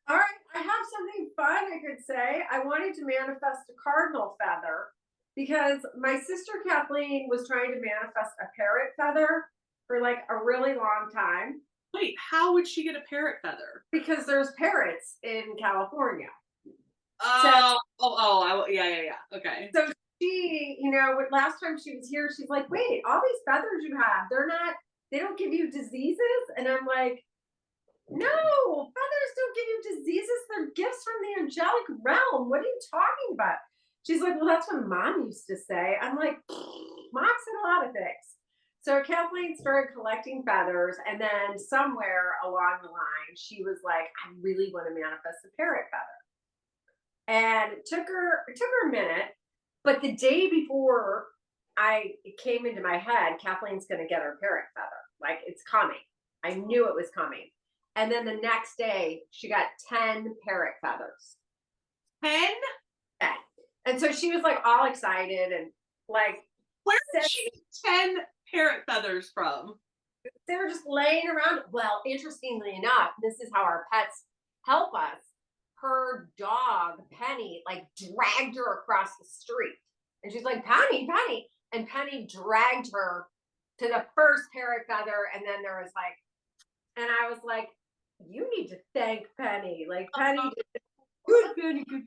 All right, I have something fun I could say. I wanted to manifest a cardinal feather because my sister Kathleen was trying to manifest a parrot feather for like a really long time Wait, how would she get a parrot feather? because there's parrots in California. So Yeah, yeah, yeah. Okay. so she, last time she was here, she's like, "Wait, all these feathers you have, they don't give you diseases?" And I'm like, "No, feathers don't give you diseases. They're gifts from the angelic realm. What are you talking about?" She's like, "Well, that's what mom used to say." I'm like, "Mom said a lot of things." So Kathleen started collecting feathers, and then somewhere along the line, she was like, "I really want to manifest a parrot feather." And it took her a minute, but the day before it came into my head, Kathleen's going to get her parrot feather. Like it's coming. I knew it was coming. And then the next day, she got 10 parrot feathers. 10? 10. And so she was like all excited and like Where did said she get 10 parrot feathers from? they were just laying around. Well, interestingly enough, this is how our pets help us. Her dog, Penny, like dragged her across the street. And she's like, "Penny, Penny." And Penny dragged her to the first parrot feather. And then there was like, and I was like, "You need to thank Penny." Like, Penny did good, Penny, good.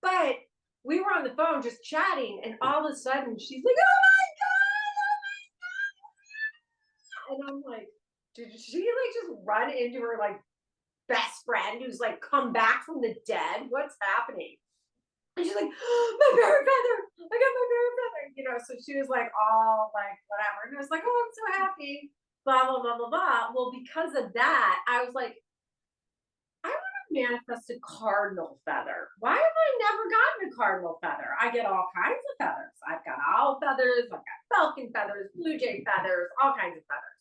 But we were on the phone just chatting. And all of a sudden, she's like, "Oh my God. And I'm like, did she like just run into her like best friend who's like come back from the dead? What's happening?" And she's like, "Oh, my parrot feather. I got my parrot feather." So she was like all like whatever. And I was like, "Oh, I'm so happy." Blah, blah, blah, blah, blah. Well, because of that, I was like, I want to manifest a cardinal feather. Why have I never gotten a cardinal feather? I get all kinds of feathers. I've got owl feathers, I've got falcon feathers, blue jay feathers, all kinds of feathers.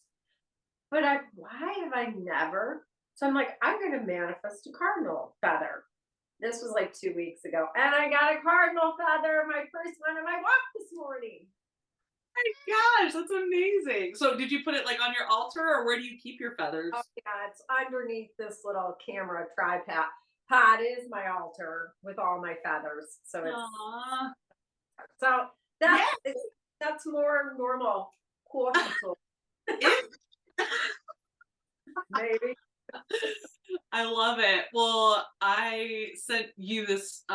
But why have I never? So I'm like, I'm going to manifest a cardinal feather. This was like 2 weeks ago. And I got a cardinal feather, my first one on my walk this morning. My gosh, that's amazing. So did you put it like on your altar or where do you keep your Oh, feathers? yeah, it's underneath this little camera tripod. Pod is my altar with all my feathers. So Aw. so Yeah, that's more normal. Coffee talk, it maybe. I love it. Well, I sent you this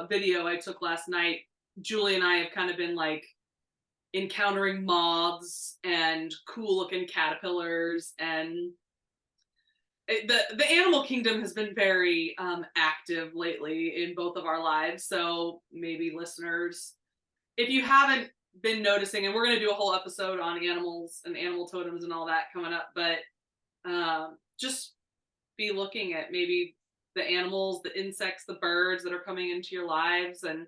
video I took last night. Julie and I have kind of been like encountering moths and cool looking caterpillars, and the animal kingdom has been very active lately in both of our lives. So maybe listeners, if you haven't been noticing, and we're going to do a whole episode on animals and animal totems and all that coming up, but just be looking at maybe the animals, the insects, the birds that are coming into your lives. And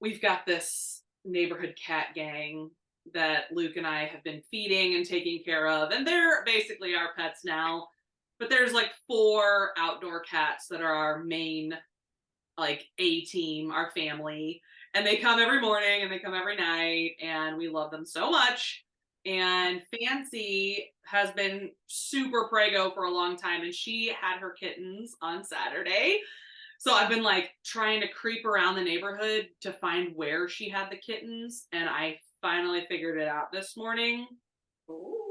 we've got this neighborhood cat gang that Luke and I have been feeding and taking care of, and they're basically our pets now. But there's like four outdoor cats that are our main, like, A team, our family, and they come every morning and they come every night, and we love them so much. And Fancy has been super prego for a long time, and she had her kittens on Saturday. So I've been like trying to creep around the neighborhood to find where she had the kittens, and I finally figured it out this morning. Ooh.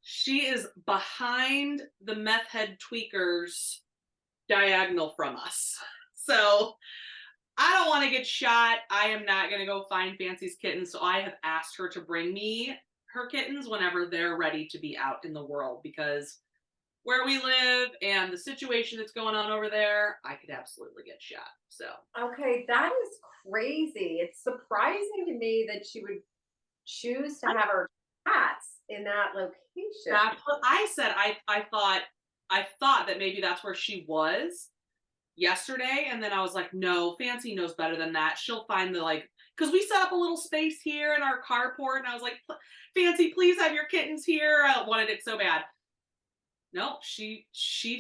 She is behind the meth head tweakers diagonal from us. So I don't want to get shot. I am not going to go find Fancy's kittens. So I have asked her to bring me her kittens whenever they're ready to be out in the world, because where we live and the situation that's going on over there, I could absolutely get shot. So Okay, that is crazy. It's surprising to me that she would choose to have her cats in that location. that's what I said. I thought that maybe that's where she was yesterday, and then I was like, no, Fancy knows better than that. She'll find the, like, because we set up a little space here in our carport, and I was like, Fancy, please have your kittens here. I wanted it so bad. No, she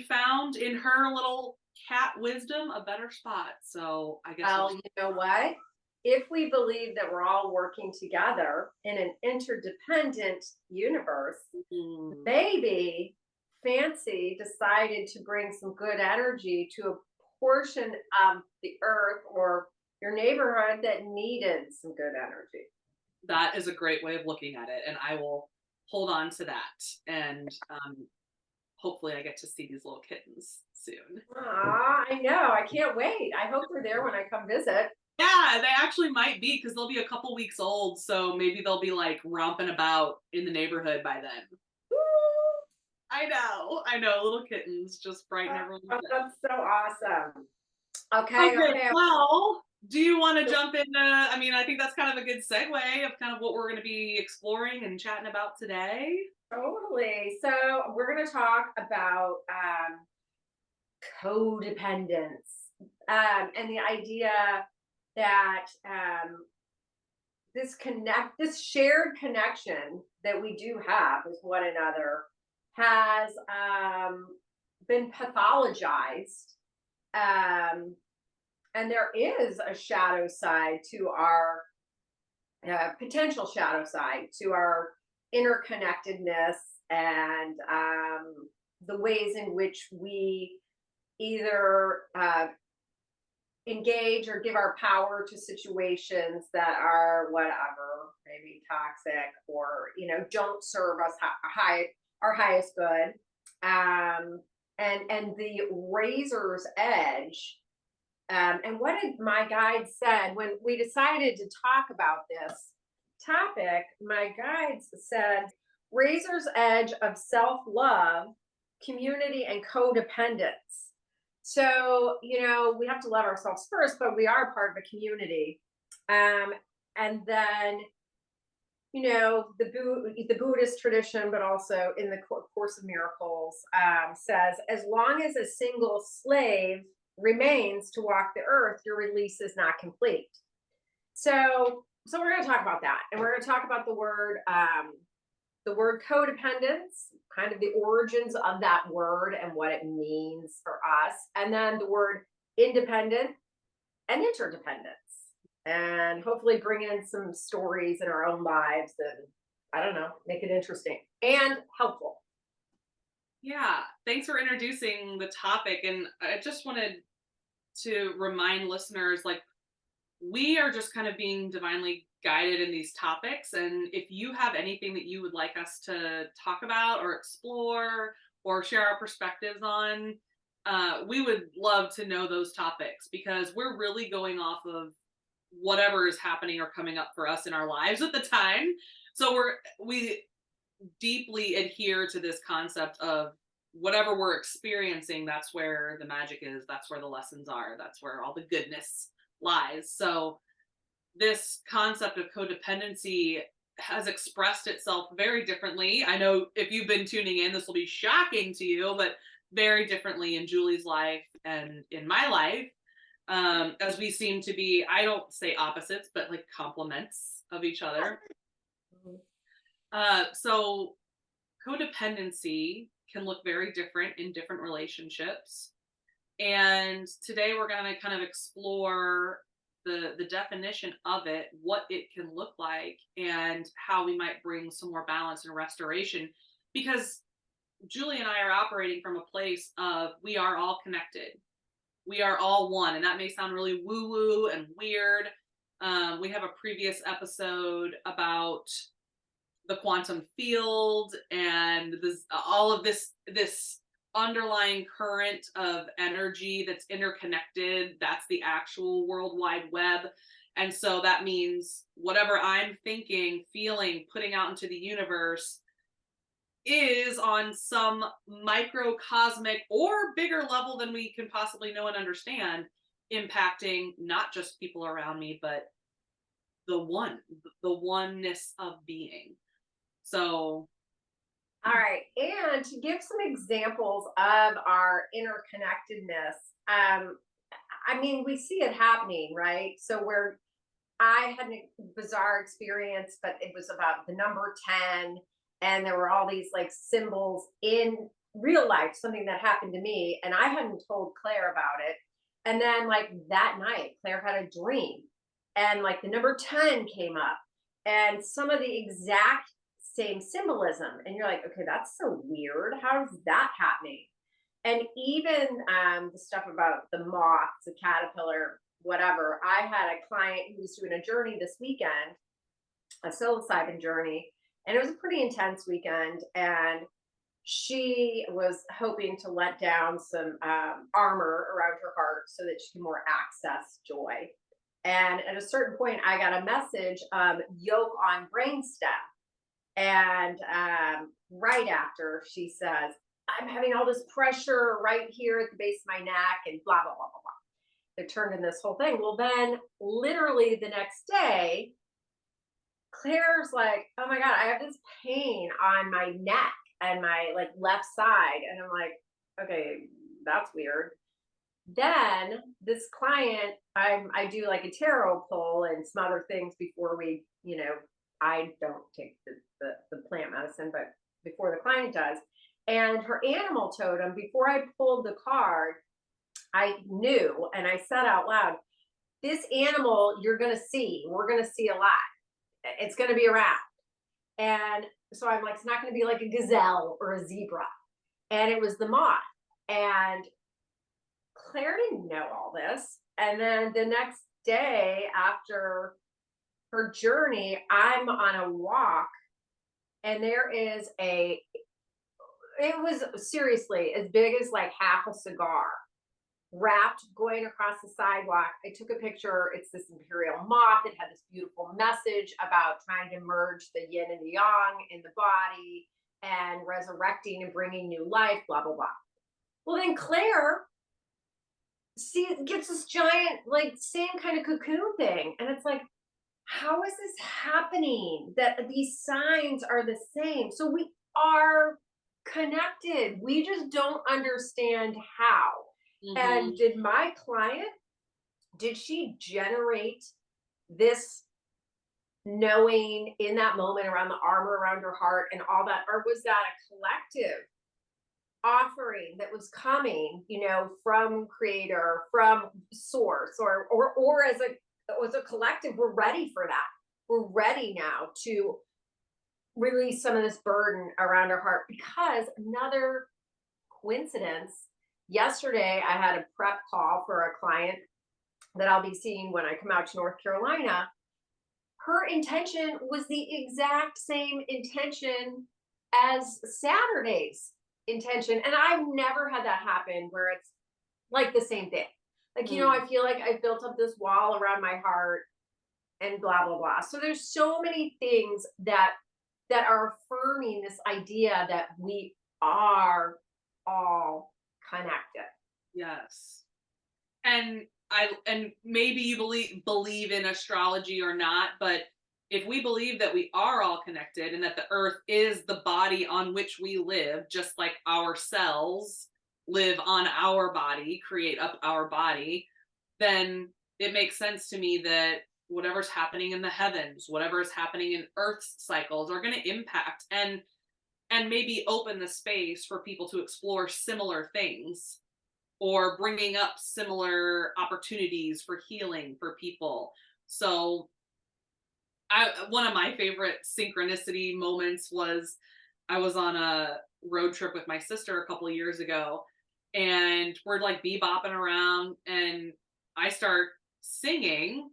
found in her little cat wisdom a better spot. So I guess we'll Well, just. you know what? If we believe that we're all working together in an interdependent universe, Mm. maybe fancy decided to bring some good energy to a portion of the earth or your neighborhood that needed some good energy. That is a great way of looking at it, and I will hold on to that. And hopefully, I get to see these little kittens soon. Ah, I know. I can't wait. I hope they're there when I come visit. Yeah, they actually might be because they'll be a couple weeks old, so maybe they'll be like romping about in the neighborhood by then. Woo! I know, little kittens just brighten Oh, everyone's day. that's so awesome. Okay, Okay, okay. well, do you want to jump into? I mean, I think that's kind of a good segue of kind of what we're going to be exploring and chatting about today. Totally. So we're going to talk about codependence, and the idea that this shared connection that we do have with one another has been pathologized, and there is a shadow side to our potential shadow side to our interconnectedness, and the ways in which we either engage or give our power to situations that are whatever, maybe toxic, or don't serve us our highest good. And the razor's edge. And what did my guide said when we decided to talk about this topic? My guides said razor's edge of self-love, community, and codependence. So, we have to love ourselves first, but we are part of a community. And then, the Buddhist tradition, but also in the Course of Miracles, says, as long as a single slave remains to walk the earth, your release is not complete. So we're going to talk about that, and we're going to talk about the word codependence, kind of the origins of that word and what it means for us, and then the word independent and interdependence, and hopefully bring in some stories in our own lives and, I don't know, make it interesting and helpful. Yeah, thanks for introducing the topic. And I just wanted to remind listeners, like, we are just kind of being divinely guided in these topics. And if you have anything that you would like us to talk about or explore or share our perspectives on, we would love to know those topics, because we're really going off of whatever is happening or coming up for us in our lives at the time. So we deeply adhere to this concept of whatever we're experiencing, that's where the magic is, that's where the lessons are, that's where all the goodness lies. So this concept of codependency has expressed itself very differently. I know if you've been tuning in, this will be shocking to you, but very differently in Julie's life and in my life, as we seem to be, I don't say opposites, but like complements of each other. So codependency can look very different in different relationships. And today we're going to kind of explore the definition of it, what it can look like, and how we might bring some more balance and restoration. Because Julie and I are operating from a place of we are all connected. We are all one. And that may sound really woo-woo and weird. We have a previous episode about the quantum field and all of this underlying current of energy that's interconnected. That's the actual World Wide Web. And so that means whatever I'm thinking, feeling, putting out into the universe is on some microcosmic or bigger level than we can possibly know and understand, impacting not just people around me, but the oneness of being. So, all right. And to give some examples of our interconnectedness, I mean, we see it happening, right? So where I had a bizarre experience, but it was about the number 10, and there were all these like symbols in real life, something that happened to me, and I hadn't told Claire about it. And then like that night, Claire had a dream, and like the number 10 came up, and some of the exact same symbolism. And you're like, okay, that's so weird. How is that happening? And even the stuff about the moths, the caterpillar, whatever. I had a client who was doing a journey this weekend, a psilocybin journey, and it was a pretty intense weekend. And she was hoping to let down some armor around her heart so that she can more access joy. And at a certain point, I got a message, yoke on brainstem. And right after, she says, I'm having all this pressure right here at the base of my neck and blah, blah, blah, blah, blah. It turned in this whole thing. Well, then literally the next day, Claire's like, oh my God, I have this pain on my neck and my like left side. And I'm like, okay, that's weird. Then this client, I do like a tarot pull and some other things before we, I don't take the plant medicine, but before the client does. And her animal totem, before I pulled the card, I knew, and I said out loud, this animal you're going to see, we're going to see a lot. It's going to be around. And so I'm like, it's not going to be like a gazelle or a zebra. And it was the moth. And Claire didn't know all this. And then the next day after her journey, I'm on a walk and there is it was seriously as big as like half a cigar wrapped going across the sidewalk. I took a picture. It's this imperial moth. It had this beautiful message about trying to merge the yin and the yang in the body and resurrecting and bringing new life, blah, blah, blah. Well, then Claire gets this giant, like, same kind of cocoon thing. And it's like, how is this happening? That these signs are the same. So we are connected. We just don't understand how. And did my client, did she generate this knowing in that moment around the armor around her heart and all that? Or was that a collective offering that was coming, from creator, from source, or as a collective? We're ready for that. We're ready now to release some of this burden around our heart. Because another coincidence, yesterday I had a prep call for a client that I'll be seeing when I come out to North Carolina. Her intention was the exact same intention as Saturday's intention. And I've never had that happen where it's like the same thing. Like, I feel like I've built up this wall around my heart and blah, blah, blah. So there's so many things that are affirming this idea that we are all connected. Yes. And maybe you believe in astrology or not, but if we believe that we are all connected and that the earth is the body on which we live, just like our cells live on our body, create up our body, then it makes sense to me that whatever's happening in the heavens, whatever is happening in Earth's cycles are going to impact and maybe open the space for people to explore similar things or bringing up similar opportunities for healing for people. So one of my favorite synchronicity moments was I was on a road trip with my sister a couple of years ago, and we're like bebopping around, and I start singing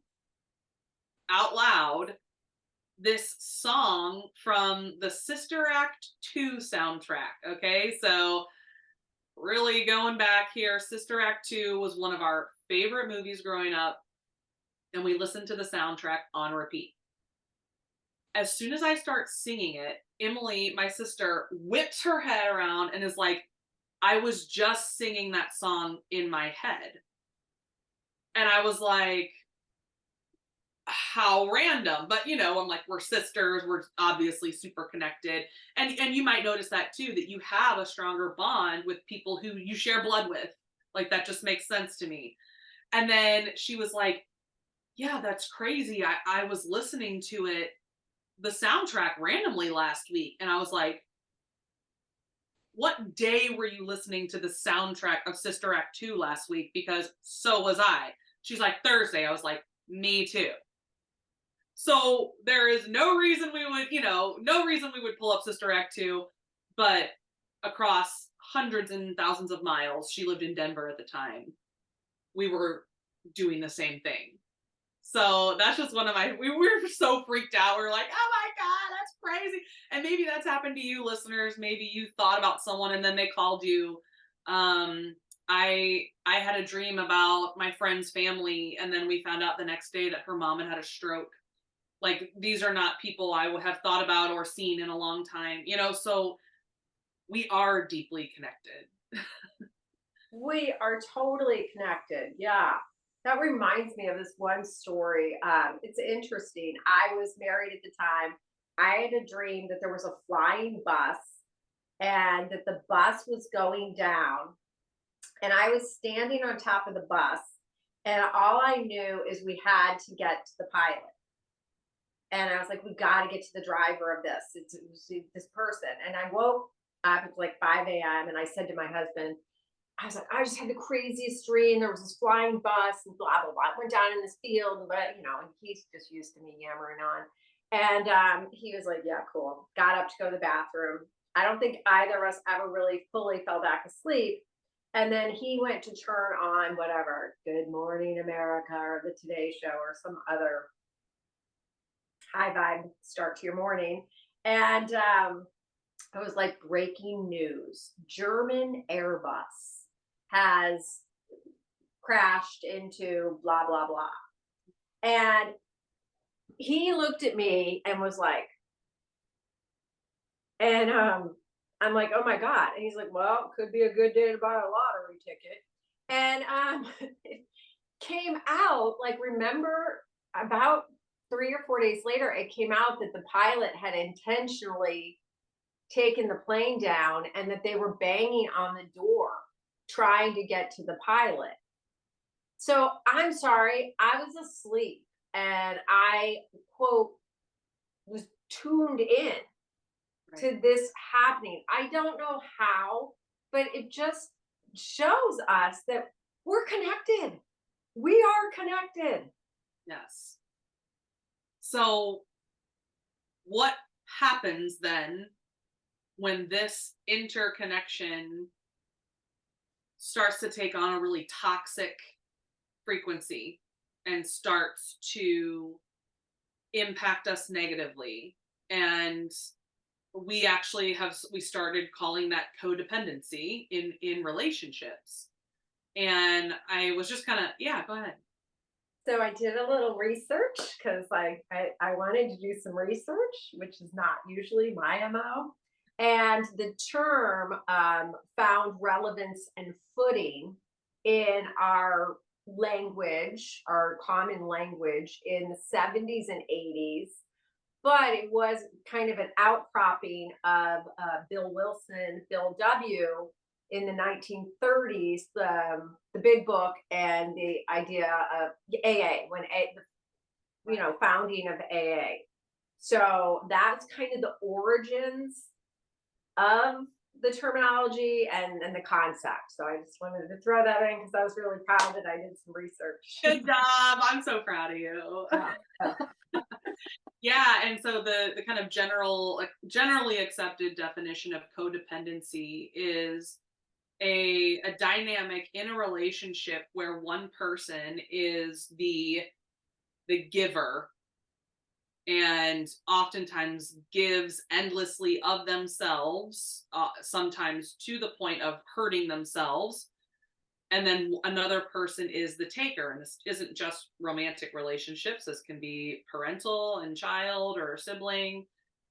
out loud this song from the Sister Act 2 soundtrack. Okay, so really going back here, Sister Act 2 was one of our favorite movies growing up, and we listened to the soundtrack on repeat. As soon as I start singing it, Emily, my sister, whips her head around and is like, I was just singing that song in my head. And I was like, how random. But I'm like, we're sisters, we're obviously super connected. And you might notice that too, that you have a stronger bond with people who you share blood with. Like, that just makes sense to me. And then she was like, yeah, that's crazy. I was listening to it, the soundtrack, randomly last week. And I was like, what day were you listening to the soundtrack of Sister Act 2 last week? Because so was I. She's like, Thursday. I was like, me too. So there is no reason we would, no reason we would pull up Sister Act 2, but across hundreds and thousands of miles, she lived in Denver at the time, we were doing the same thing. So that's just one of my, we were so freaked out. We were like, oh my God, that's crazy. And maybe that's happened to you listeners. Maybe you thought about someone and then they called you. I had a dream about my friend's family, and then we found out the next day that her mom had a stroke. Like, these are not people I would have thought about or seen in a long time, so we are deeply connected. We are totally connected. Yeah. That reminds me of this one story. It's interesting. I was married at the time. I had a dream that there was a flying bus and that the bus was going down. And I was standing on top of the bus. And all I knew is we had to get to the pilot. And I was like, we got to get to the driver of this. It was this person. And I woke up, it was like 5 a.m. And I said to my husband, I was like, I just had the craziest dream. There was this flying bus and blah, blah, blah. It went down in this field, but and he's just used to me yammering on. And he was like, yeah, cool. Got up to go to the bathroom. I don't think either of us ever really fully fell back asleep. And then he went to turn on whatever, Good Morning America or the Today Show or some other high vibe start to your morning. And it was like breaking news. German Airbus has crashed into blah, blah, blah. And he looked at me and was like, and I'm like, oh my God. And he's like, well, could be a good day to buy a lottery ticket. And it came out, like, remember, about 3 or 4 days later, it came out that the pilot had intentionally taken the plane down and that they were banging on the door trying to get to the pilot. So I'm sorry, I was asleep and I, quote, was tuned in to this happening. I don't know how, but it just shows us that we're connected. We are connected. Yes. So what happens then when this interconnection starts to take on a really toxic frequency and starts to impact us negatively? And we actually we started calling that codependency in relationships. And I was just kind of, yeah, go ahead. So I did a little research because I wanted to do some research, which is not usually my MO. And the term found relevance and footing in our language, our common language, in the 70s and 80s. But it was kind of an outcropping of Bill Wilson, Bill W. in the 1930s, the Big Book and the idea of AA, founding of AA. So that's kind of the origins of the terminology and the concept. So I just wanted to throw that in because I was really proud that I did some research. Good job. I'm so proud of you. Yeah, and so the kind of generally accepted definition of codependency is a dynamic in a relationship where one person is the giver and oftentimes gives endlessly of themselves, sometimes to the point of hurting themselves. And then another person is the taker. And this isn't just romantic relationships. This can be parental and child or sibling.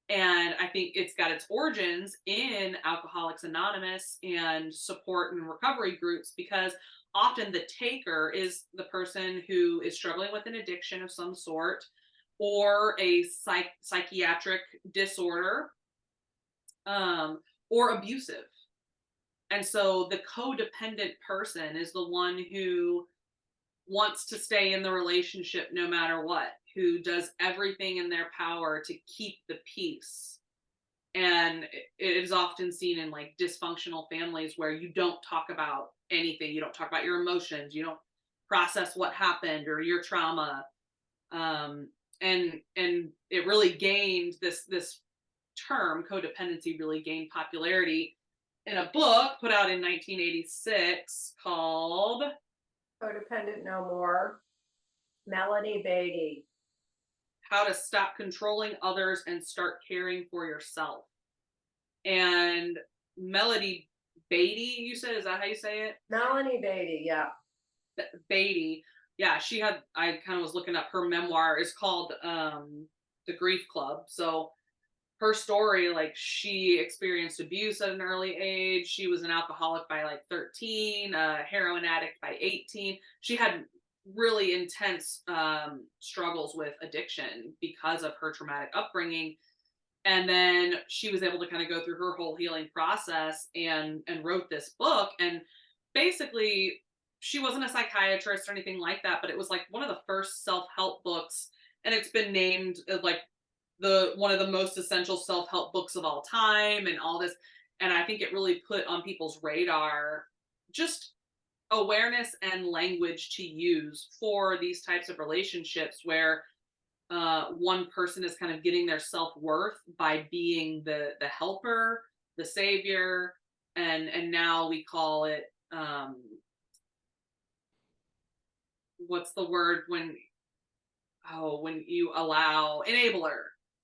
And I think it's got its origins in Alcoholics Anonymous and support and recovery groups, because often the taker is the person who is struggling with an addiction of some sort or a psychiatric disorder, or abusive. And so the codependent person is the one who wants to stay in the relationship no matter what, who does everything in their power to keep the peace. And it is often seen in like dysfunctional families where you don't talk about anything. You don't talk about your emotions. You don't process what happened or your trauma. and it really gained this term codependency really gained popularity in a book put out in 1986 called Codependent No More. Melody Beattie. How to Stop Controlling Others and Start Caring for Yourself. And Melody Beattie, you said, is that how you say it? Melody Beattie, yeah. Beattie. Yeah, she had, I kind of was looking up her memoir is called The Grief Club. So her story, like she experienced abuse at an early age. She was an alcoholic by like 13, a heroin addict by 18. She had really intense struggles with addiction because of her traumatic upbringing. And then she was able to kind of go through her whole healing process and wrote this book. And basically, she wasn't a psychiatrist or anything like that, but it was like one of the first self-help books, and it's been named like the one of the most essential self-help books of all time and all this. And I think it really put on people's radar just awareness and language to use for these types of relationships where one person is kind of getting their self-worth by being the helper, the savior, and now we call it what's the word when you allow enabler,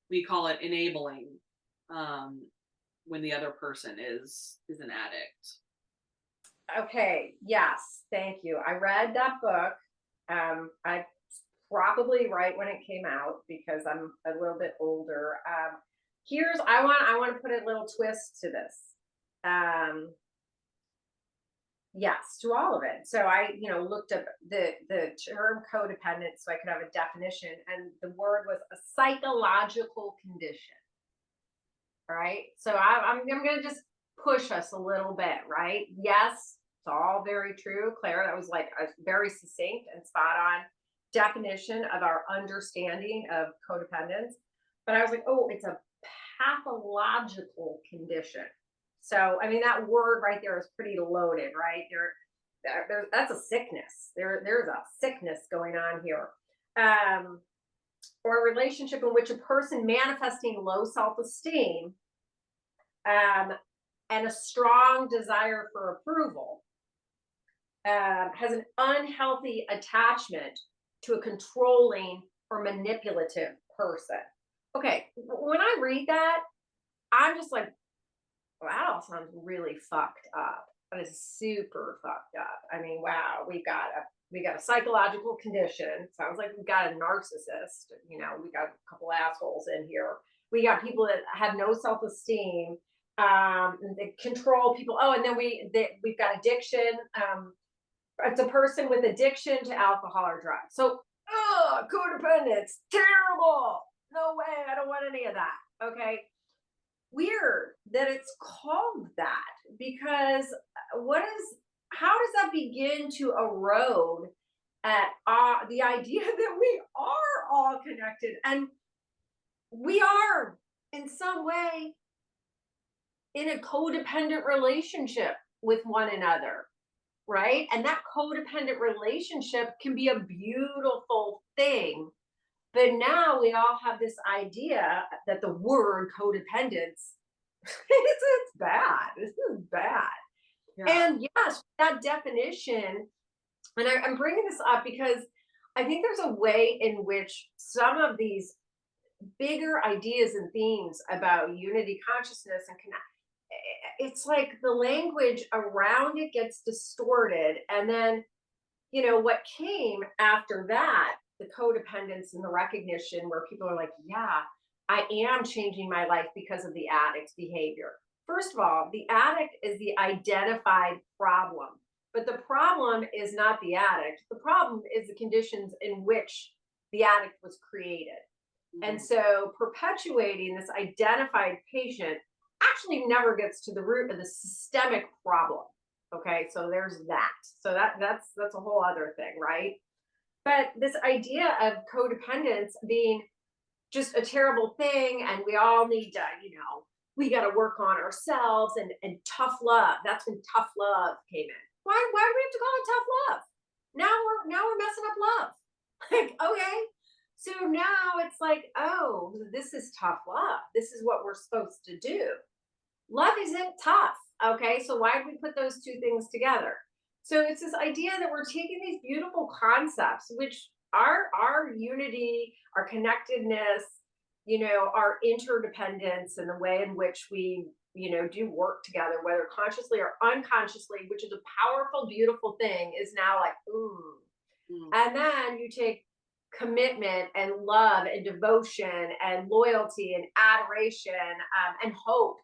we call it enabling when the other person is an addict. Okay, yes, thank you. I read that book. I probably right when it came out because I'm a little bit older. I want to put a little twist to this. Yes, to all of it. So I, looked up the term codependent so I could have a definition, and the word was a psychological condition. All right. So I'm going to just push us a little bit, right? Yes, it's all very true. Claire, that was like a very succinct and spot on definition of our understanding of codependence. But I was like, oh, it's a pathological condition. So, I mean, that word right there is pretty loaded, right? That's a sickness. There's a sickness going on here. Or a relationship in which a person manifesting low self-esteem and a strong desire for approval has an unhealthy attachment to a controlling or manipulative person. Okay, when I read that, I'm just like, well, that all sounds really fucked up. That is super fucked up. I mean, wow, we got a psychological condition. Sounds like we've got a narcissist. We got a couple assholes in here. We got people that have no self-esteem, they control people. Oh, and then we've got addiction. It's a person with addiction to alcohol or drugs. So, codependence, terrible. No way. I don't want any of that. Okay. Weird that it's called that, because how does that begin to erode at the idea that we are all connected, and we are in some way in a codependent relationship with one another, right? And that codependent relationship can be a beautiful thing. But now we all have this idea that the word codependence, it's bad. This is bad. Yeah. And yes, that definition, and I'm bringing this up because I think there's a way in which some of these bigger ideas and themes about unity consciousness and it's like the language around it gets distorted. And then, what came after that, the codependence and the recognition where people are like, yeah, I am changing my life because of the addict's behavior. First of all, the addict is the identified problem, but the problem is not the addict. The problem is the conditions in which the addict was created. Mm-hmm. And so perpetuating this identified patient actually never gets to the root of the systemic problem. Okay, so there's that. So that's a whole other thing, right? But this idea of codependence being just a terrible thing, and we all need to, we got to work on ourselves and tough love. That's when tough love came in. Why do we have to call it tough love? Now we're messing up love. Like, okay. So now it's like, oh, this is tough love. This is what we're supposed to do. Love isn't tough. Okay. So why did we put those two things together? So it's this idea that we're taking these beautiful concepts, which are our unity, our connectedness, our interdependence and the way in which we, do work together, whether consciously or unconsciously, which is a powerful, beautiful thing, is now like, ooh. Mm. And then you take commitment and love and devotion and loyalty and adoration, and hope.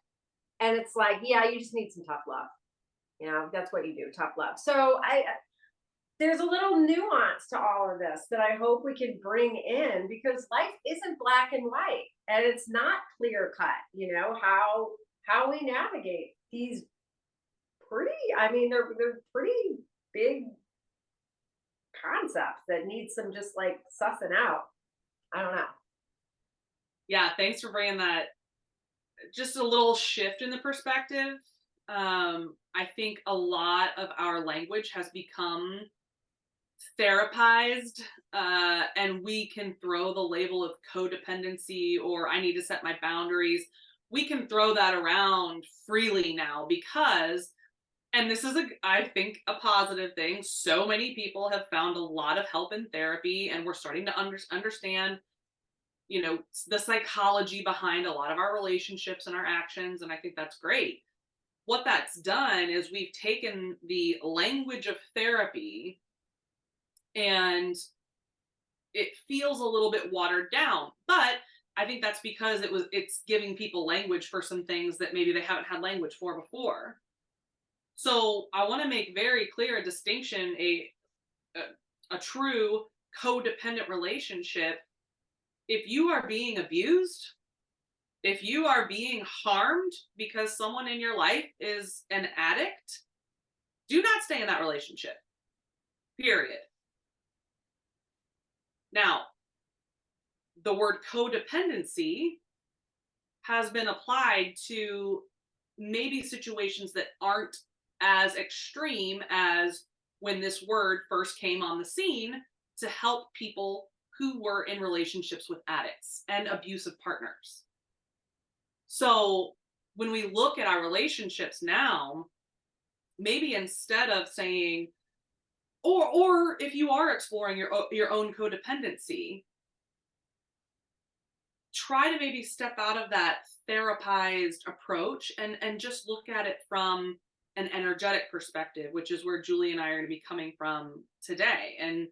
And it's like, yeah, you just need some tough love. That's what you do, tough love. So there's a little nuance to all of this that I hope we can bring in, because life isn't black and white and it's not clear cut, how we navigate these pretty, I mean, they're pretty big concepts that need some just like sussing out. I don't know. Yeah, thanks for bringing that. Just a little shift in the perspective. I think a lot of our language has become therapized, and we can throw the label of codependency or I need to set my boundaries. We can throw that around freely now because, and this is I think a positive thing. So many people have found a lot of help in therapy, and we're starting to understand, the psychology behind a lot of our relationships and our actions. And I think that's great. What that's done is we've taken the language of therapy and it feels a little bit watered down. But I think that's because it's giving people language for some things that maybe they haven't had language for before. So I want to make very clear a distinction, a true codependent relationship. If you are being abused, if you are being harmed because someone in your life is an addict, do not stay in that relationship. Period. Now, the word codependency has been applied to maybe situations that aren't as extreme as when this word first came on the scene, to help people who were in relationships with addicts and abusive partners. So when we look at our relationships now, maybe instead of saying, or if you are exploring your own codependency, try to maybe step out of that therapized approach and just look at it from an energetic perspective, which is where Julie and I are going to be coming from today. And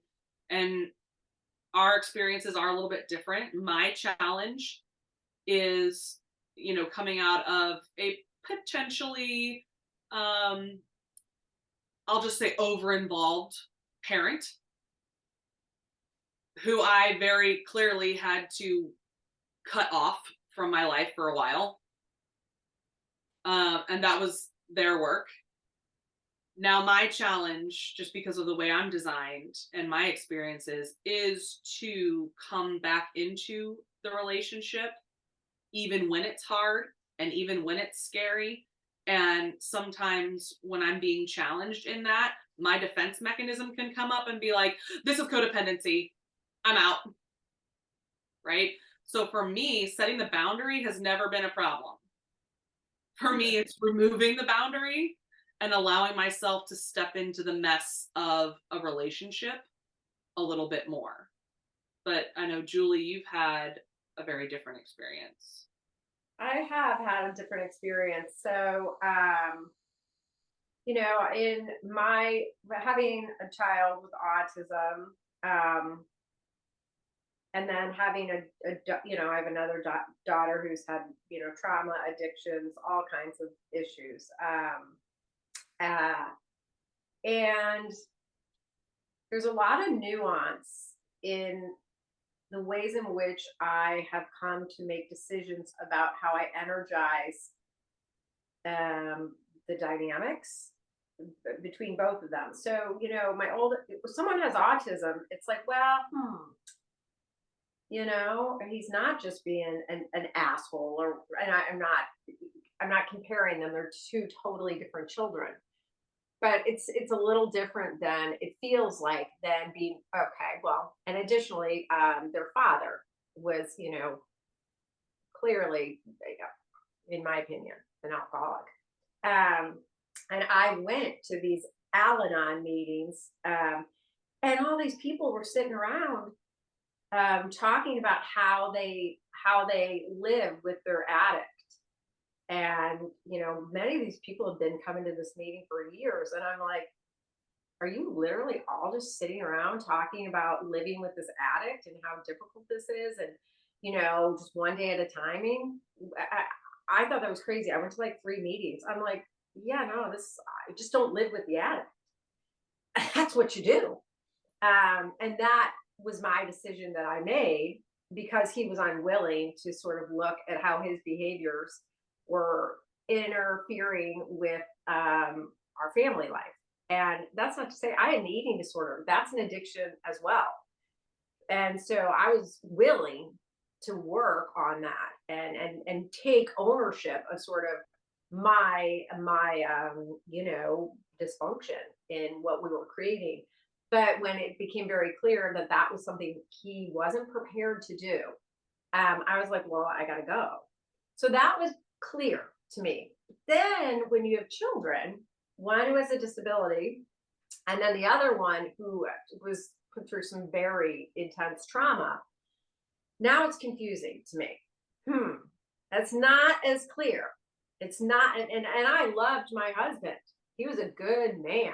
our experiences are a little bit different. My challenge is, coming out of a potentially, I'll just say, over-involved parent who I very clearly had to cut off from my life for a while. And that was their work. Now, my challenge, just because of the way I'm designed and my experiences, is to come back into the relationship, even when it's hard and even when it's scary. And sometimes when I'm being challenged in that, my defense mechanism can come up and be like, this is codependency. I'm out. Right? So for me, setting the boundary has never been a problem. For me, it's removing the boundary and allowing myself to step into the mess of a relationship a little bit more. But I know, Julie, you've had a very different experience. I have had a different experience. So, in my having a child with autism, and then having I have another daughter who's had, trauma, addictions, all kinds of issues. And there's a lot of nuance in the ways in which I have come to make decisions about how I energize the dynamics between both of them. So, if someone has autism, it's like, well, he's not just being an asshole, and I'm not comparing them. They're two totally different children. but it's a little different than it feels like than being okay. Well, and additionally, their father was, clearly, in my opinion, an alcoholic. Um, and I went to these Al-Anon meetings, and all these people were sitting around talking about how they live with their addict. And many of these people have been coming to this meeting for years, and I'm like, are you literally all just sitting around talking about living with this addict and how difficult this is, and just one day at a timing? I thought that was crazy. I went to like 3 meetings. I'm like, yeah, no, this I just don't live with the addict. That's what you do. And that was my decision that I made because he was unwilling to sort of look at how his behaviors were interfering with our family life. And that's not to say I had an eating disorder. That's an addiction as well. And so I was willing to work on that and take ownership of sort of my dysfunction in what we were creating. But when it became very clear that that was something he wasn't prepared to do, I was like, well, I got to go. So that was clear to me. Then when you have children, one who has a disability, and then the other one who was put through some very intense trauma, now it's confusing to me. That's not as clear. It's not, and I loved my husband. He was a good man,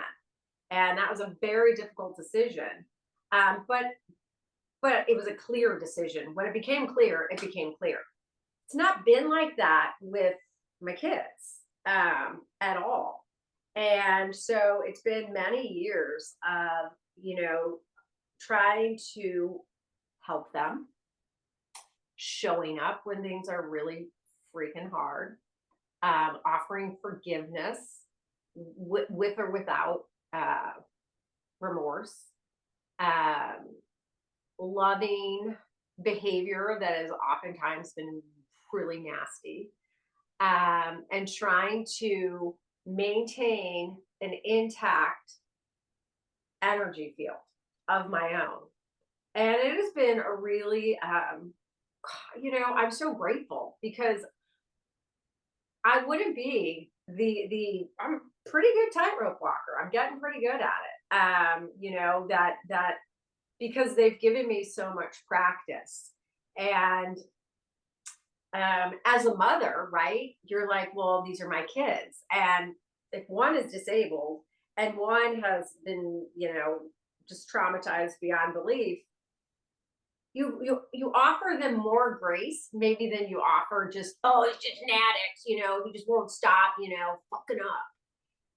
and that was a very difficult decision. But it was a clear decision. When it became clear, it became clear. It's not been like that with my kids at all. And so it's been many years of, trying to help them, showing up when things are really freaking hard, offering forgiveness with or without remorse, um, loving behavior that has oftentimes been really nasty, and trying to maintain an intact energy field of my own. And it has been a really, I'm so grateful because I wouldn't be I'm a pretty good tightrope walker. I'm getting pretty good at it. That because they've given me so much practice. And as a mother, right, you're like, well, these are my kids. And if one is disabled and one has been, just traumatized beyond belief, you offer them more grace maybe than you offer just, oh, it's just an addict, he just won't stop, fucking up.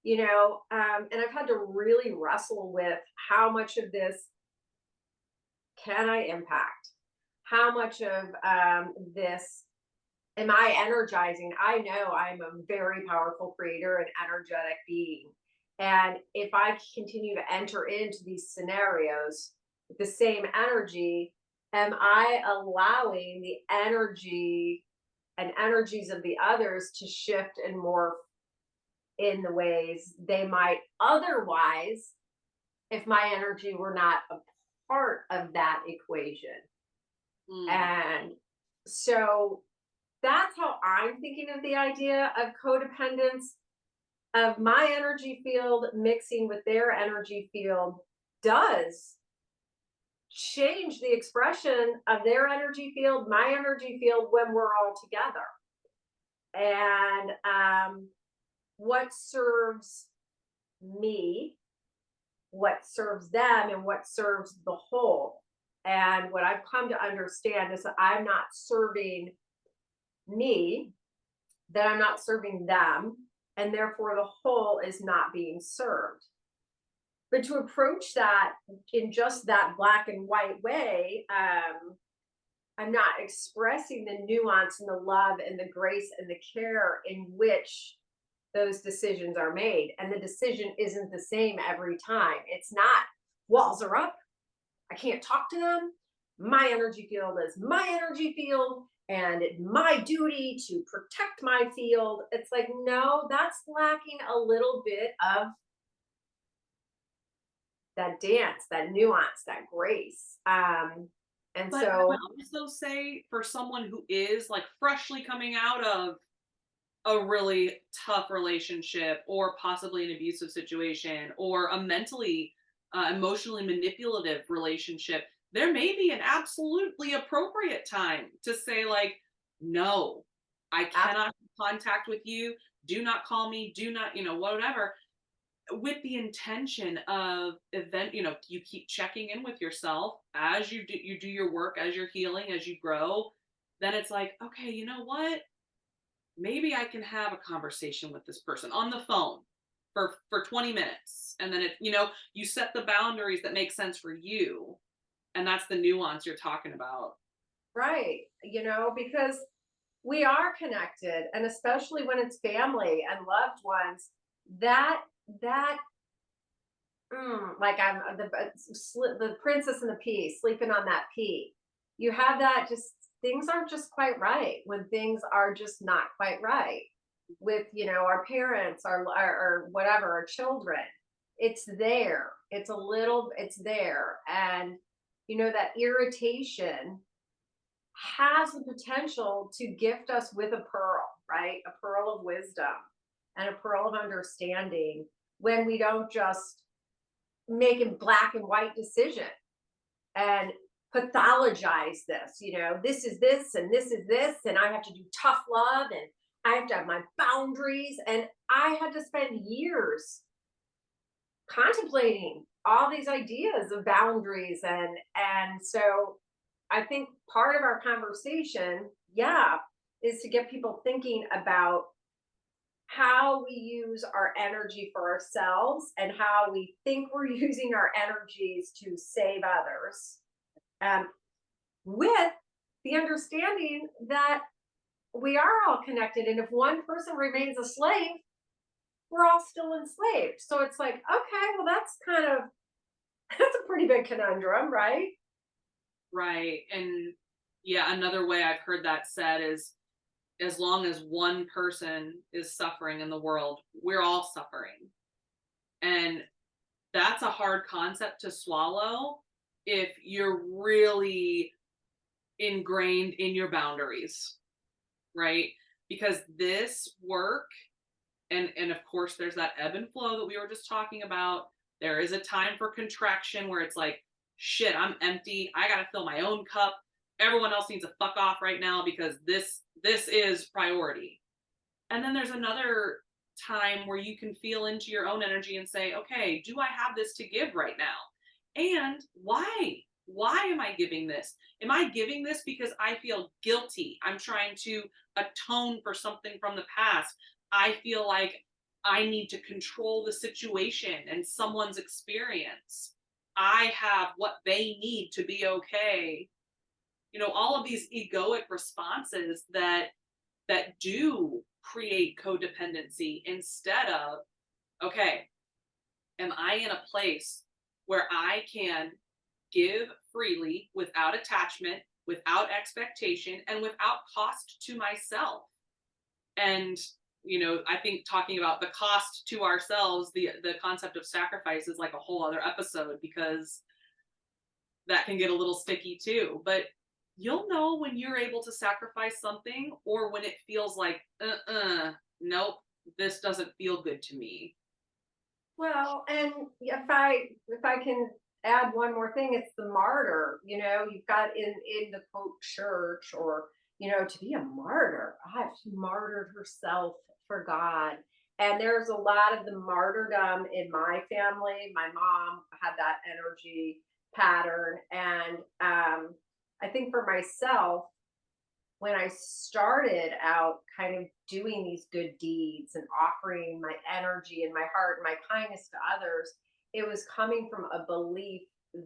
And I've had to really wrestle with how much of this can I impact? How much of this am I energizing? I know I'm a very powerful creator and energetic being. And if I continue to enter into these scenarios with the same energy, am I allowing the energy and energies of the others to shift and morph in the ways they might otherwise if my energy were not a part of that equation? And so that's how I'm thinking of the idea of codependence, of my energy field mixing with their energy field does change the expression of their energy field, my energy field, when we're all together. And what serves me, what serves them, and what serves the whole. And what I've come to understand is that I'm not serving me, that I'm not serving them, and therefore the whole is not being served. But to approach that in just that black and white way, I'm not expressing the nuance and the love and the grace and the care in which those decisions are made. And the decision isn't the same every time. It's not walls are up, I can't talk to them, my energy field is my energy field, and it's my duty to protect my field. It's like, no, that's lacking a little bit of that dance, that nuance, that grace. And But I would so, also say for someone who is like freshly coming out of a really tough relationship or possibly an abusive situation or a mentally emotionally manipulative relationship, there may be an absolutely appropriate time to say like, no, I ab- cannot have contact with you, do not call me, do not, whatever, with the intention of you keep checking in with yourself as you do your work, as you're healing, as you grow. Then it's like, okay, you know what, maybe I can have a conversation with this person on the phone for 20 minutes. And then you set the boundaries that make sense for you. And that's the nuance you're talking about. right, because we are connected, and especially when it's family and loved ones, that that like I'm the princess and the pea sleeping on that pea. You have that, just things aren't just quite right when things are just not quite right with our parents, or whatever, our children. It's there. It's there, and that irritation has the potential to gift us with a pearl, right? A pearl of wisdom and a pearl of understanding when we don't just make a black and white decision and pathologize this. This is this and this is this, and I have to do tough love, and I have to have my boundaries. And I had to spend years contemplating all these ideas of boundaries. And so I think part of our conversation, yeah, is to get people thinking about how we use our energy for ourselves and how we think we're using our energies to save others, um, with the understanding that we are all connected. And if one person remains a slave, we're all still enslaved. So it's like, okay, well, that's a pretty big conundrum, right? Right. And yeah, another way I've heard that said is as long as one person is suffering in the world, we're all suffering. And that's a hard concept to swallow if you're really ingrained in your boundaries, right? Because this work, and of course there's that ebb and flow that we were just talking about. There is a time for contraction where it's like, shit, I'm empty, I gotta fill my own cup, everyone else needs to fuck off right now because this is priority. And then there's another time where you can feel into your own energy and say, okay, do I have this to give right now? And why am I giving this? Am I giving this because I feel guilty? I'm trying to atone for something from the past. I feel like I need to control the situation and someone's experience. I have what they need to be okay. All of these egoic responses that do create codependency instead of, okay, am I in a place where I can give freely without attachment, without expectation, and without cost to myself? And I think talking about the cost to ourselves, the concept of sacrifice is like a whole other episode because that can get a little sticky too. But you'll know when you're able to sacrifice something or when it feels like, nope, this doesn't feel good to me. Well, and if I can add one more thing, it's the martyr. You've got in the quote church, or to be a martyr. Ah, she martyred herself for God. And there's a lot of the martyrdom in my family. My mom had that energy pattern, and I think for myself, when I started out kind of doing these good deeds and offering my energy and my heart and my kindness to others, it was coming from a belief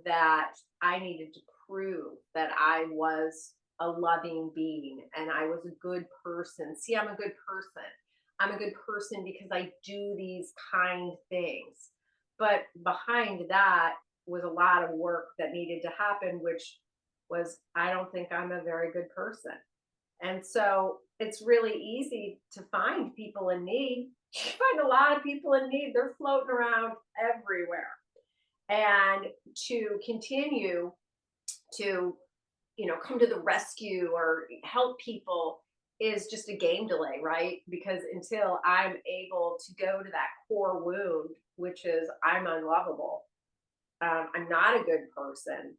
that I needed to prove that I was a loving being and I was a good person. See, I'm a good person. I'm a good person because I do these kind things. But behind that was a lot of work that needed to happen, which was, I don't think I'm a very good person. And so it's really easy to find people in need. You find a lot of people in need, they're floating around everywhere. and to continue to, come to the rescue or help people is just a game delay, right? Because until I'm able to go to that core wound, which is I'm unlovable, I'm not a good person,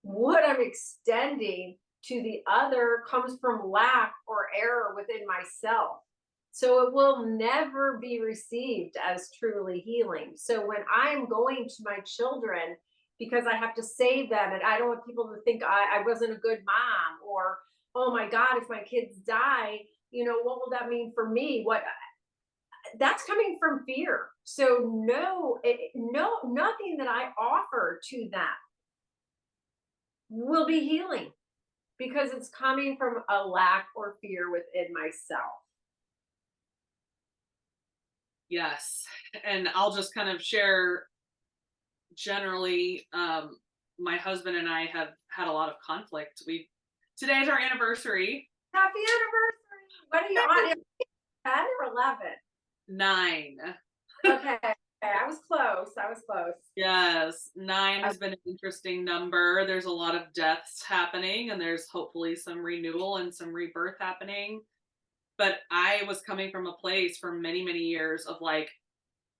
what I'm extending to the other comes from lack or error within myself. So it will never be received as truly healing. So when I'm going to my children because I have to save them and I don't want people to think I wasn't a good mom, or, oh my God, if my kids die, what will that mean for me? What That's coming from fear. So no, no, nothing that I offer to them will be healing because it's coming from a lack or fear within myself. Yes. And I'll just kind of share generally, my husband and I have had a lot of conflict. Today is our anniversary. Happy anniversary. What are you on? 10 or 11? 9. Okay. I was close. I was close. Yes, 9 has been an interesting number. There's a lot of deaths happening, and there's hopefully some renewal and some rebirth happening. But I was coming from a place for many, many years of like,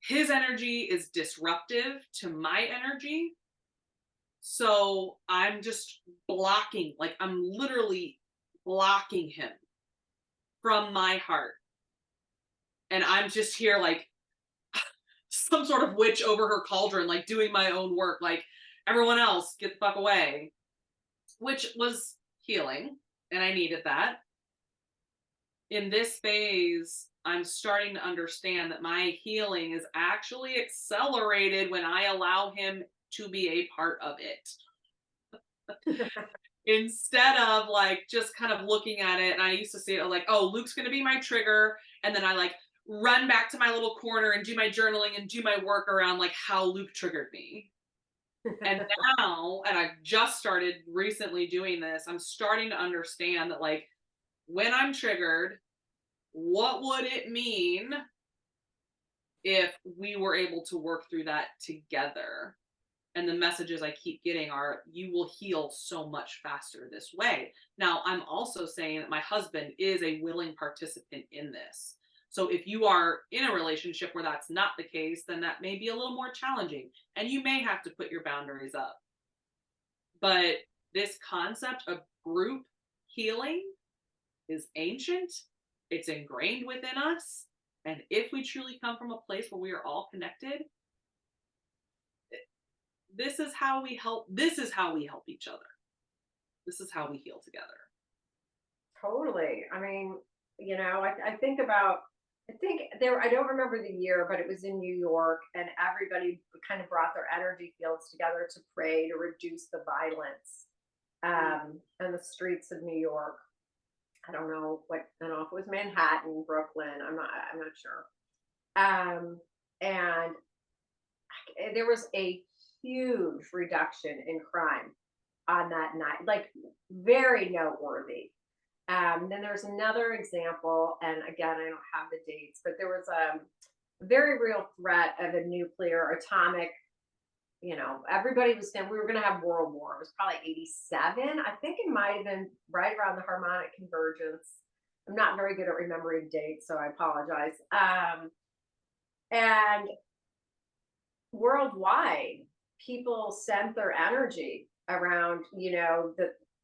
his energy is disruptive to my energy. So I'm just blocking, like, I'm literally blocking him from my heart. And I'm just here, like, some sort of witch over her cauldron, like doing my own work, like, everyone else, get the fuck away, which was healing. And I needed that. In this phase, I'm starting to understand that my healing is actually accelerated when I allow him to be a part of it. Instead of like just kind of looking at it, and I used to see it like, oh, Luke's gonna be my trigger, and then I like run back to my little corner and do my journaling and do my work around like how Luke triggered me. And now, and I've just started recently doing this, I'm starting to understand that like when I'm triggered, what would it mean if we were able to work through that together? And the messages I keep getting are, you will heal so much faster this way. Now, I'm also saying that my husband is a willing participant in this. So if you are in a relationship where that's not the case, then that may be a little more challenging and you may have to put your boundaries up. But this concept of group healing is ancient, it's ingrained within us. And if we truly come from a place where we are all connected, this is how we help each other. This is how we heal together. Totally. I mean, I think there, I don't remember the year, but it was in New York, and everybody kind of brought their energy fields together to pray to reduce the violence in the streets of New York. I don't know if it was Manhattan, Brooklyn. I'm not sure. And there was a huge reduction in crime on that night, like very noteworthy. Then there's another example, and again, I don't have the dates, but there was a very real threat of a nuclear atomic. Everybody was saying we were going to have World War. It was probably 87. I think it might have been right around the harmonic convergence. I'm not very good at remembering dates, so I apologize. And worldwide, people sent their energy around,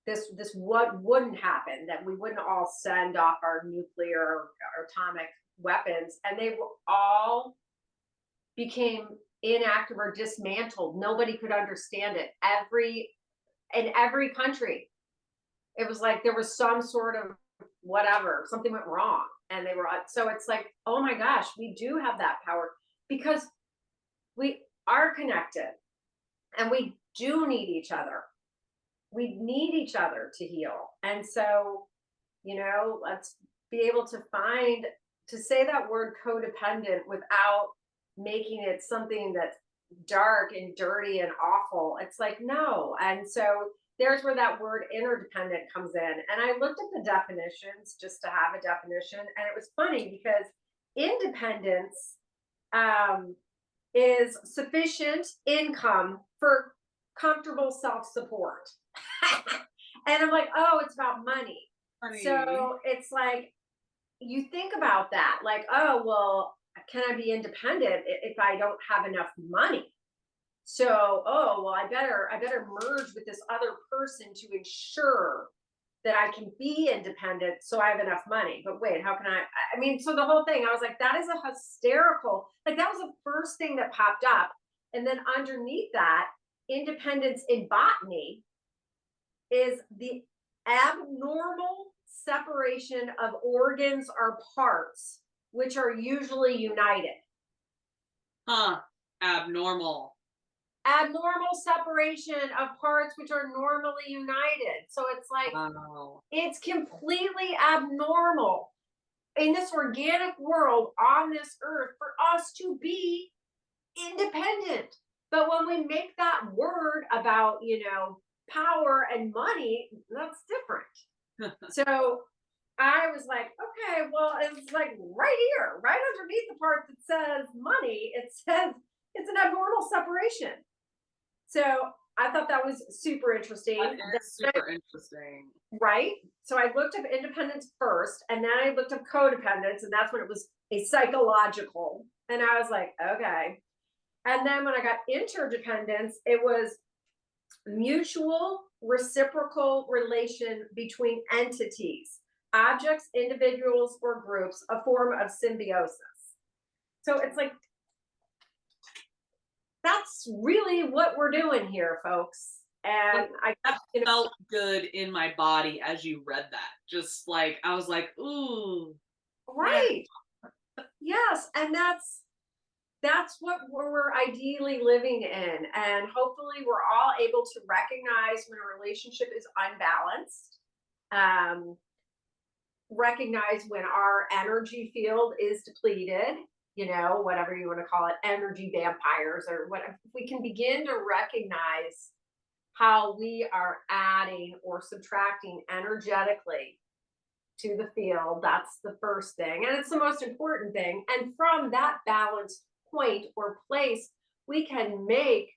this what wouldn't happen, that we wouldn't all send off our nuclear or atomic weapons, and they were all became inactive or dismantled. Nobody could understand it. In every country, it was like there was some sort of whatever, something went wrong, and they were, so it's like, oh my gosh, we do have that power because we are connected and we do need each other. We need each other to heal. And so, let's be able to say that word codependent without making it something that's dark and dirty and awful. It's like, no. And so there's where that word interdependent comes in. And I looked at the definitions just to have a definition. And it was funny because independence is sufficient income for comfortable self-support. And I'm like, oh, it's about money. Funny. So it's like, you think about that, like, oh, well, can I be independent if I don't have enough money? So, oh, well, I better merge with this other person to ensure that I can be independent so I have enough money. But wait, how can I mean, so the whole thing, I was like, that is a hysterical, like that was the first thing that popped up. And then underneath that, independence in botany is the abnormal separation of organs or parts, which are usually united. Huh. Abnormal. Abnormal separation of parts which are normally united. So it's like, Wow. it's completely abnormal in this organic world on this earth for us to be independent. But when we make that word about, power and money, that's different. So I was like, okay, well, it's like right here, right underneath the part that says money, it says it's an abnormal separation. So I thought that was super That interesting. is super interesting. Right. So I looked up independence first, and then I looked up codependence, and that's when it was a psychological. And I was like, okay. And then when I got interdependence, it was mutual reciprocal relation between entities, objects, individuals, or groups, a form of symbiosis. So it's like, that's really what we're doing here, folks. And That felt good in my body as you read that. Just like I was like, ooh, yeah. right. Yes. And that's what we're ideally living in. And hopefully we're all able to recognize when a relationship is unbalanced, um, recognize when our energy field is depleted, whatever you want to call it, energy vampires or whatever. If we can begin to recognize how we are adding or subtracting energetically to the field, that's the first thing. And it's the most important thing. And from that balanced point or place, we can make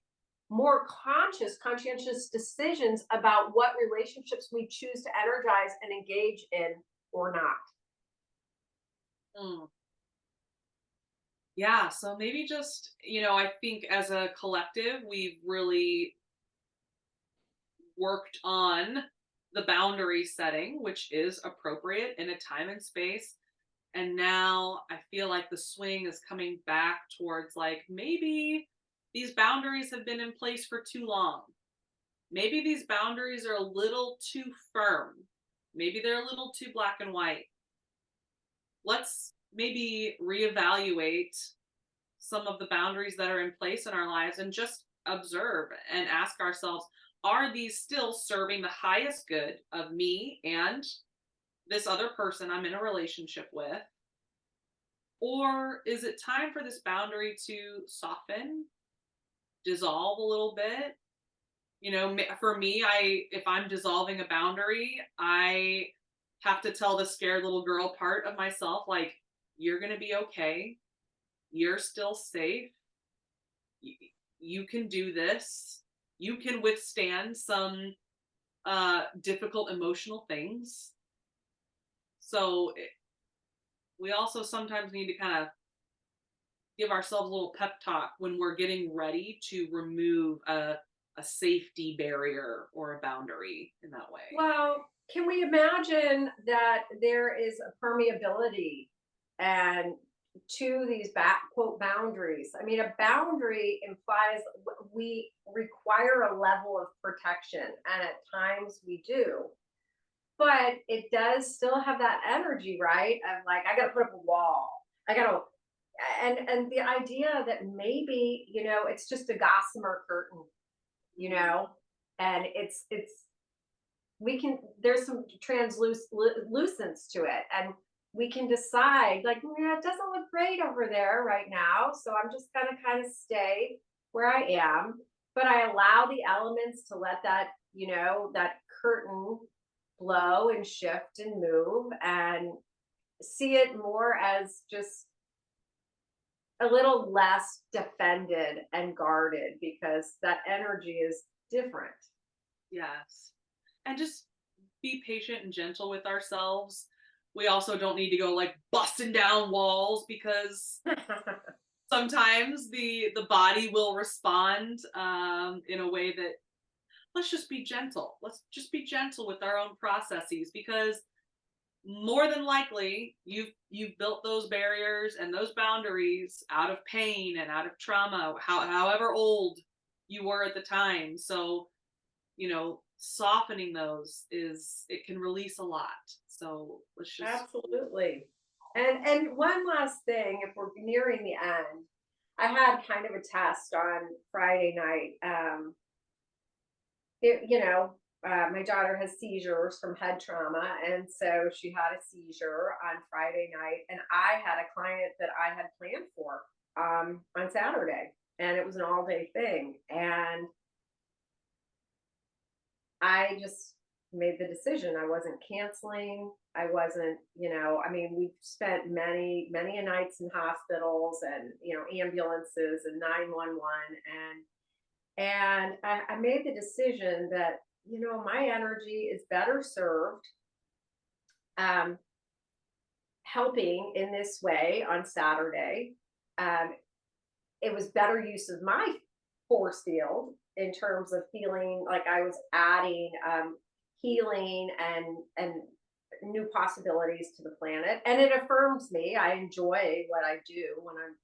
more conscientious decisions about what relationships we choose to energize and engage in or not. Mm. Yeah, so maybe just, I think as a collective, we've really worked on the boundary setting, which is appropriate in a time and space. And now I feel like the swing is coming back towards like maybe these boundaries have been in place for too long. Maybe these boundaries are a little too firm. Maybe they're a little too black and white. Let's maybe reevaluate some of the boundaries that are in place in our lives and just observe and ask ourselves, are these still serving the highest good of me and this other person I'm in a relationship with? Or is it time for this boundary to soften, dissolve a little bit? For me, if I'm dissolving a boundary, I have to tell the scared little girl part of myself, like, you're going to be okay. You're still safe. You can do this. You can withstand some difficult emotional things. So we also sometimes need to kind of give ourselves a little pep talk when we're getting ready to remove a safety barrier or a boundary in that way. Well, can we imagine that there is a permeability and to these quote boundaries? I mean, a boundary implies we require a level of protection, and at times we do, but it does still have that energy, right? Of like, I got to put up a wall. I got to, and the idea that maybe it's just a gossamer curtain, and it's we can there's some translucence to it, and we can decide like, yeah, it doesn't look great over there right now, so I'm just gonna kind of stay where I am, but I allow the elements to let that curtain blow and shift and move, and see it more as just a little less defended and guarded because that energy is different. Yes. And just be patient and gentle with ourselves. We also don't need to go like busting down walls, because sometimes the body will respond in a way that, let's just be gentle. Let's just be gentle with our own processes, because more than likely you've built those barriers and those boundaries out of pain and out of trauma, however old you were at the time. So, softening those, it can release a lot. So let's just. Absolutely. And one last thing, if we're nearing the end, I had kind of a test on Friday night. My daughter has seizures from head trauma, and so she had a seizure on Friday night, and I had a client that I had planned for on Saturday, and it was an all day thing, and I just made the decision. I wasn't canceling. I wasn't, I mean, we've spent many, many a nights in hospitals and, ambulances and 911. And I made the decision that, my energy is better served um, helping in this way on Saturday. Um, it was better use of my force field in terms of feeling like I was adding healing and new possibilities to the planet, and it affirms me. I enjoy what I do when I'm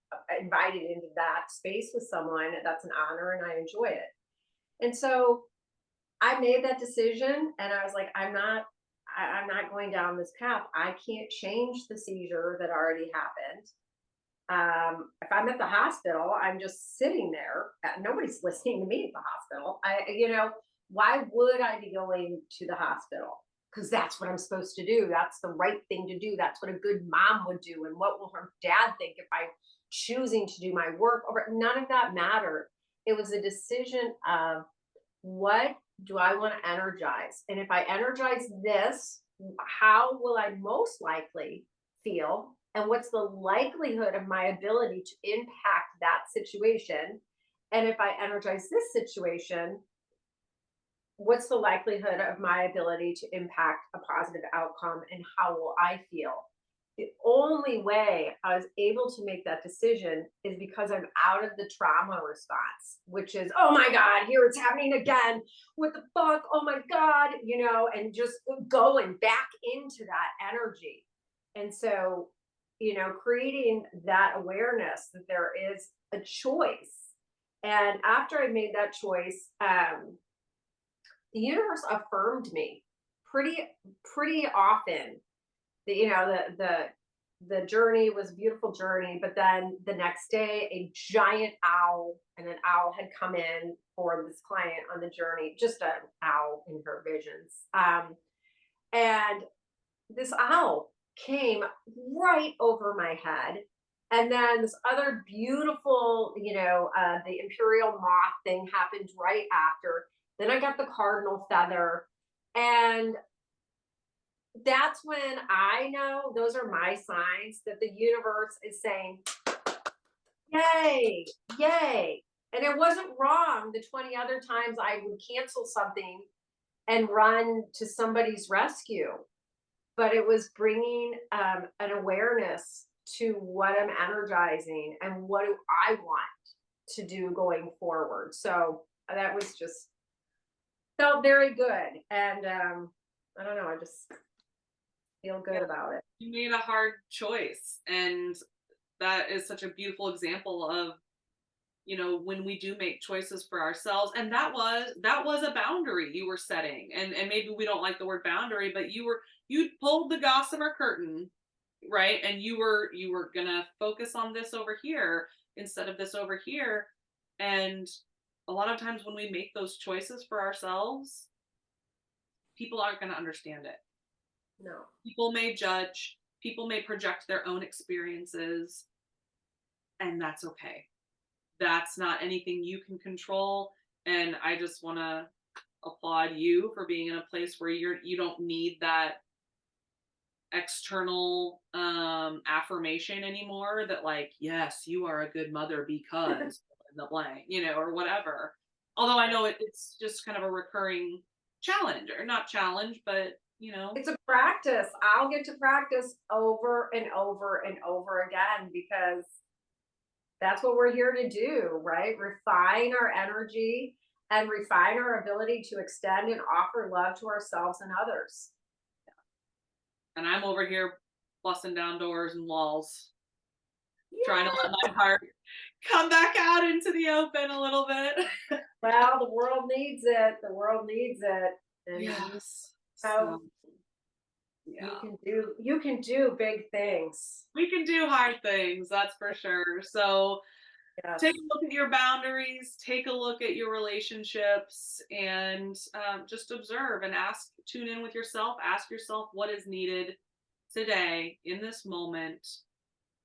invited into that space with someone. That's an honor, and I enjoy it. And so I made that decision, and I was like, I'm not going down this path. I can't change the seizure that already happened. If I'm at the hospital, I'm just sitting there. Nobody's listening to me at the hospital. Why would I be going to the hospital? Because that's what I'm supposed to do. That's the right thing to do. That's what a good mom would do. And what will her dad think if I'm choosing to do my work? Over none of that mattered. It was a decision of, what do I want to energize? And if I energize this, how will I most likely feel? And what's the likelihood of my ability to impact that situation? And if I energize this situation, what's the likelihood of my ability to impact a positive outcome, and how will I feel? The only way I was able to make that decision is because I'm out of the trauma response, which is, oh my God, here it's happening again. What the fuck? Oh my God, and just going back into that energy. And so, creating that awareness that there is a choice. And after I made that choice, the universe affirmed me pretty often. The journey was a beautiful journey, but then the next day a giant owl and an owl had come in for this client on the journey, just an owl in her visions. And this owl came right over my head. And then this other beautiful, the imperial moth thing happened right after. Then I got the cardinal feather. And that's when I know those are my signs that the universe is saying, yay, yay. And it wasn't wrong the 20 other times I would cancel something and run to somebody's rescue. But it was bringing an awareness to what I'm energizing and what do I want to do going forward. So that was just felt very good. And I don't know, I just feel good about it. You made a hard choice, and that is such a beautiful example of, when we do make choices for ourselves. And that was a boundary you were setting, and maybe we don't like the word boundary, but you pulled the gossamer curtain, right? And you were gonna focus on this over here instead of this over here. And a lot of times when we make those choices for ourselves, people aren't going to understand it. No. People may judge, people may project their own experiences, and that's okay. That's not anything you can control. And I just want to applaud you for being in a place where you don't need that external affirmation anymore that like, yes, you are a good mother because in the blank, or whatever. Although I know it's just kind of a recurring challenge, or not challenge, but It's a practice. I'll get to practice over and over and over again because that's what we're here to do, right? Refine our energy and refine our ability to extend and offer love to ourselves and others. and I'm over here busting down doors and walls, trying to Yeah. let my heart come back out into the open a little bit. Well, the world needs it. The world needs it. And Yes. know, So, yeah. you can do big things. We can do hard things, that's for sure. So, Yes. take a look at your boundaries, take a look at your relationships, and just observe and tune in with yourself, ask yourself what is needed today in this moment,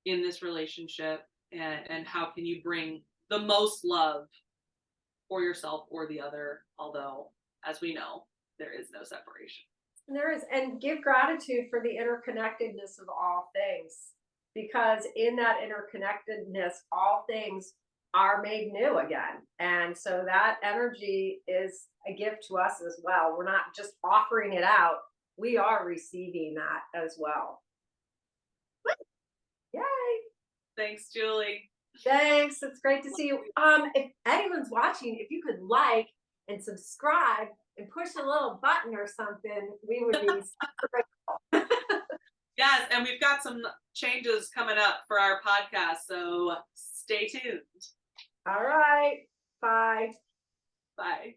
in this relationship, and how can you bring the most love for yourself or the other, although, as we know, there is no separation. And there is, and give gratitude for the interconnectedness of all things, because in that interconnectedness, all things are made new again. And so that energy is a gift to us as well. We're not just offering it out, we are receiving that as well. Yay. Thanks, Julie. Thanks. It's great to see you. If anyone's watching, if you could like and subscribe and push a little button or something, we would be super grateful. Yes, and we've got some changes coming up for our podcast, so stay tuned. All right. Bye. Bye.